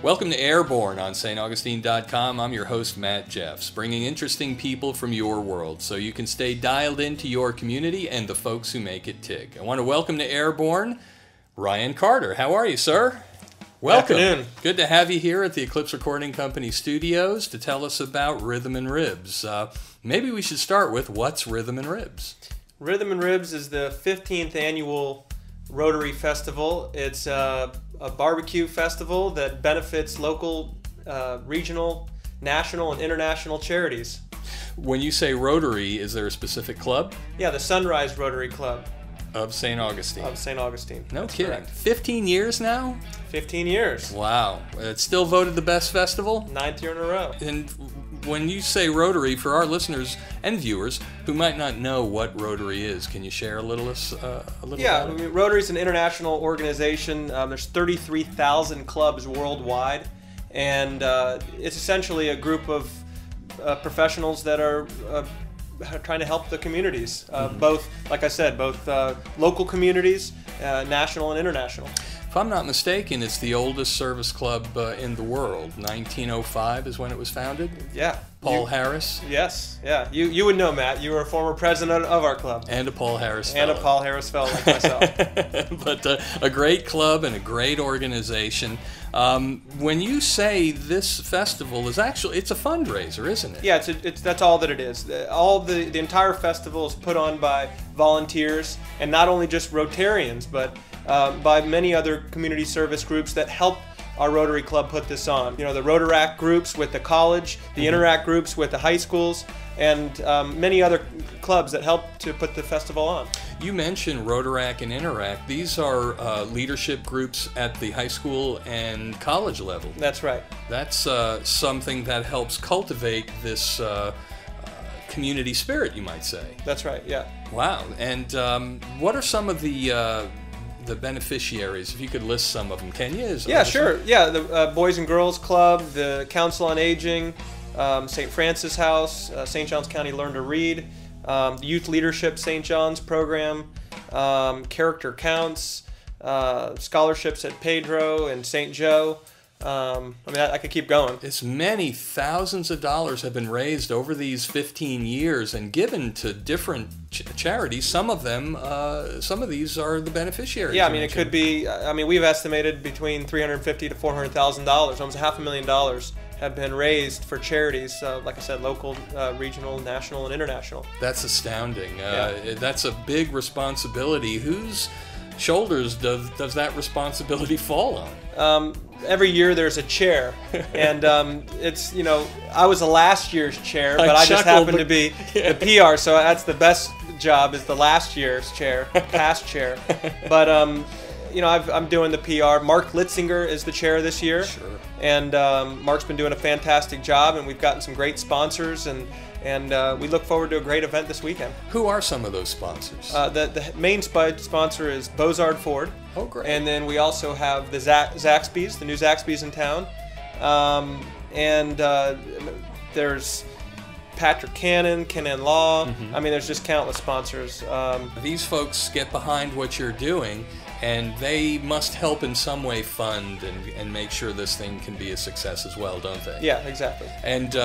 Welcome to Airborne on staugustine.com. I'm your host, Matt Jeffs, bringing interesting people from your world so you can stay dialed into your community and the folks who make it tick. I want to welcome to Airborne, Ryan Carter. How are you, sir? Welcome. Afternoon. Good to have you here at the Eclipse Recording Company studios to tell us about Rhythm and Ribs. Maybe we should start with what's Rhythm and Ribs? Rhythm and Ribs is the 15th annual Rotary Festival. It's a barbecue festival that benefits local, regional, national, and international charities. When you say Rotary, is there a specific club? Yeah, the Sunrise Rotary Club. Of St. Augustine. Of St. Augustine. No That's kidding. correct. 15 years now? 15 years. Wow. It's still voted the best festival? 9th year in a row. And when you say Rotary, for our listeners and viewers who might not know what Rotary is, can you share a little Yeah, about it? Rotary is an international organization. There's 33,000 clubs worldwide, and it's essentially a group of professionals that are trying to help the communities, both, like I said, both local communities, national and international. If I'm not mistaken, it's the oldest service club in the world. 1905 is when it was founded. Yeah. Paul Harris. Yes, yeah. You would know, Matt. You were a former president of our club. And a Paul Harris fellow. And a Paul Harris fellow like myself. But a great club and a great organization. When you say this festival is actually, it's a fundraiser, isn't it? Yeah, that's all that it is. The entire festival is put on by volunteers, and not only just Rotarians, but by many other community service groups that help our Rotary Club put this on. You know, the Rotaract groups with the college, the Interact groups with the high schools, and many other clubs that help to put the festival on. You mentioned Rotaract and Interact. These are leadership groups at the high school and college level. That's right. That's something that helps cultivate this community spirit, you might say. That's right, yeah. Wow. And what are some of the beneficiaries, if you could list some of them, can you? Yeah, sure. Yeah, the Boys and Girls Club, the Council on Aging, St. Francis House, St. Johns County Learn to Read, the Youth Leadership St. John's program, Character Counts, scholarships at Pedro and St. Joe. I mean, I could keep going. It's many thousands of dollars have been raised over these 15 years and given to different charities. Some of these are the beneficiaries. Yeah, I mean, it could be. I mean, we've estimated between $350,000 to $400,000, almost $500,000, have been raised for charities. Like I said, local, regional, national, and international. That's astounding. That's a big responsibility. Whose shoulders does that responsibility fall on? Every year there's a chair, and it's, you know, I was the last year's chair, but I just happened to be the PR, so that's the best job, is the last year's chair, past chair. But you know, I'm doing the PR. Mark Litzinger is the chair this year. Sure. And Mark's been doing a fantastic job, and we've gotten some great sponsors, and we look forward to a great event this weekend. Who are some of those sponsors? The main sponsor is Bozard Ford. Oh, great. And then we also have the Zaxby's, the new Zaxby's in town. There's Patrick Cannon Law. I mean, there's just countless sponsors. These folks get behind what you're doing, and they must help in some way fund and make sure this thing can be a success as well, don't they? Yeah, exactly. And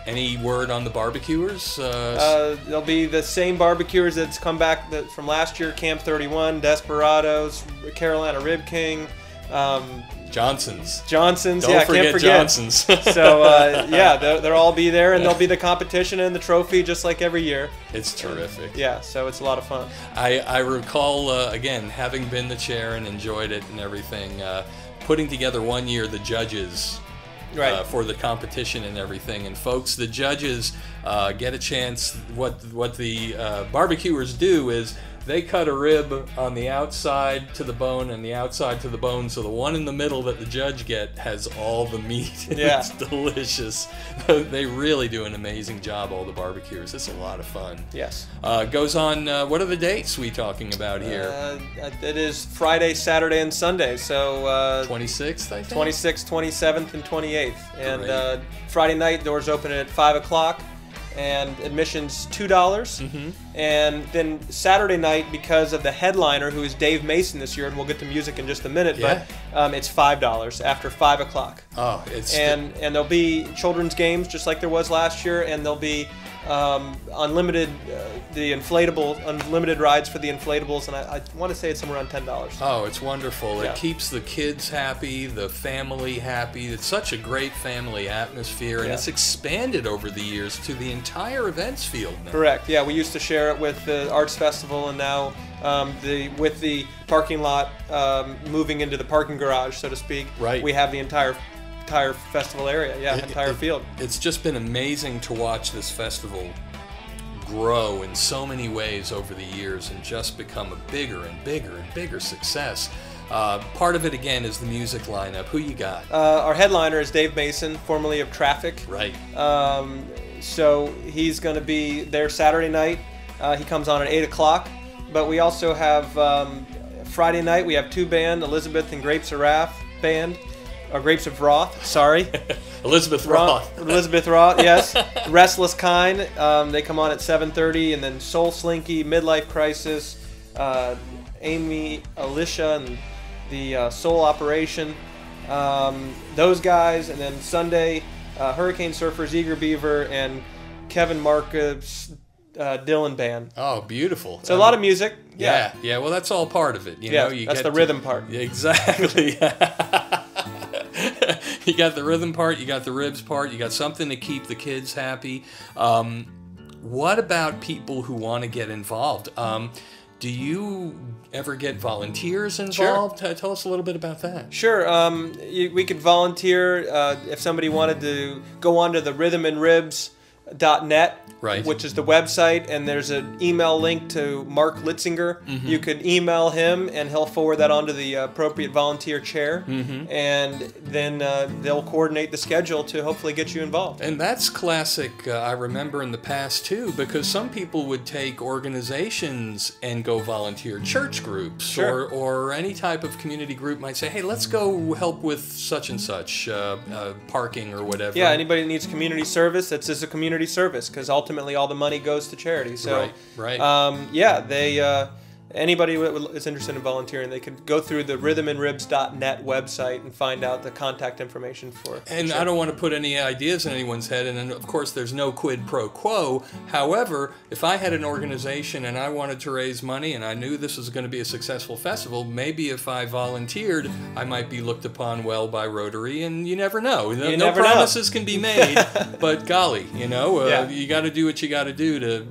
any word on the barbecuers? There'll be the same barbecuers that's come back from last year: Camp 31, Desperados, Carolina Rib King, Johnson's. Don't yeah, can't forget Johnson's. So yeah, they'll all be there, and there'll be the competition and the trophy just like every year. It's terrific. Yeah, so it's a lot of fun. I recall again, having been the chair and enjoyed it and everything, putting together one year the judges. Right. For the competition and everything, and folks, the judges get a chance. What the barbecuers do is they cut a rib on the outside to the bone and the outside to the bone, so the one in the middle that the judge has all the meat. Yeah. It's delicious. They really do an amazing job, all the barbecuers. It's a lot of fun. Yes. Goes on, what are the dates we talking about here? It is Friday, Saturday, and Sunday, so 26th, I think? 26th, 27th, and 28th. And Friday night, doors open at 5 o'clock. And admission's $2, And then Saturday night, because of the headliner, who is Dave Mason this year, and we'll get to music in just a minute, Yeah. but it's $5 after 5 o'clock. Oh, it's And there'll be children's games just like there was last year, and there'll be unlimited unlimited rides for the inflatables, and I want to say it's somewhere around $10. Oh, it's wonderful. Yeah. It keeps the kids happy, the family happy. It's such a great family atmosphere, and Yeah. it's expanded over the years to the entire events field now. Correct. Yeah, we used to share it with the Arts Festival, and now with the parking lot moving into the parking garage, so to speak. Right. We have the entire festival area. Yeah, entire field. It's just been amazing to watch this festival grow in so many ways over the years and just become a bigger and bigger and bigger success. Part of it, again, is the music lineup. Who you got? Our headliner is Dave Mason, formerly of Traffic. Right. So he's going to be there Saturday night. He comes on at 8 o'clock. But we also have Friday night, we have two bands, Elizabeth and Grapes of Wrath band. Or Grapes of Wrath, sorry. Elizabeth Roth. Elizabeth Roth, yes. Restless Kind, they come on at 7:30, and then Soul Slinky, Midlife Crisis, Amy, Alicia, and the Soul Operation. Those guys, and then Sunday, Hurricane Surfers, Eager Beaver, and Kevin Marcus Dylan Band. Oh, beautiful. So a lot of music. Yeah. Well, that's all part of it. You know, that's the rhythm part. Exactly. You got the rhythm part, you got the ribs part, you got something to keep the kids happy. What about people who want to get involved? Do you ever get volunteers involved? Sure. Tell us a little bit about that. Sure. We could volunteer if somebody wanted to go on to the rhythmandribs.net, Right. which is the website, and there's an email link to Mark Litzinger. Mm-hmm. You could email him, and he'll forward that on to the appropriate volunteer chair, Mm-hmm. and then they'll coordinate the schedule to hopefully get you involved. And that's classic, I remember in the past too, because some people would take organizations and go volunteer. Church groups Sure. or any type of community group might say, hey, let's go help with such and such, parking or whatever. Yeah, anybody that needs community service, that's just a community service, because ultimately all the money goes to charity. So, Right. Anybody is interested in volunteering, they could go through the rhythmandribs.net website and find out the contact information for. And I don't want to put any ideas in anyone's head, and of course there's no quid pro quo. However, if I had an organization and I wanted to raise money and I knew this was going to be a successful festival, maybe if I volunteered, I might be looked upon well by Rotary, and you never know. No promises can be made, but golly, you got to do what you got to do to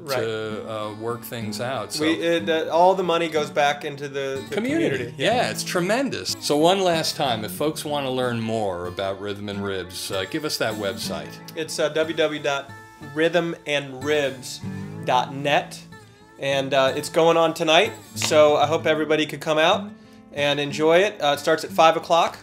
work things out. So. All the money goes back into the community. Yeah, it's tremendous. So one last time, if folks want to learn more about Rhythm and Ribs, give us that website. It's www.rhythmandribs.net, and it's going on tonight, so I hope everybody could come out and enjoy it. It starts at 5 o'clock.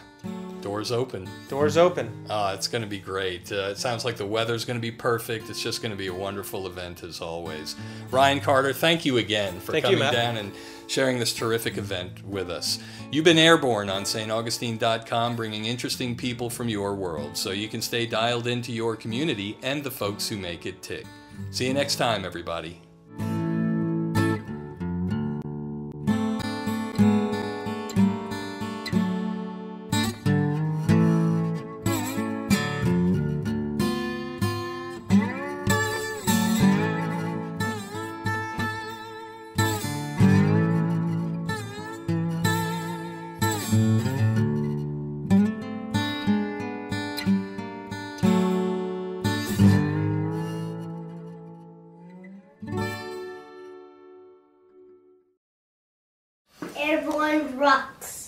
Doors open. Doors open. It's going to be great. It sounds like the weather's going to be perfect. It's just going to be a wonderful event as always. Ryan Carter, thank you again for coming down and sharing this terrific event with us. You've been Airborne on staugustine.com, bringing interesting people from your world so you can stay dialed into your community and the folks who make it tick. See you next time, everybody. Airborne rocks.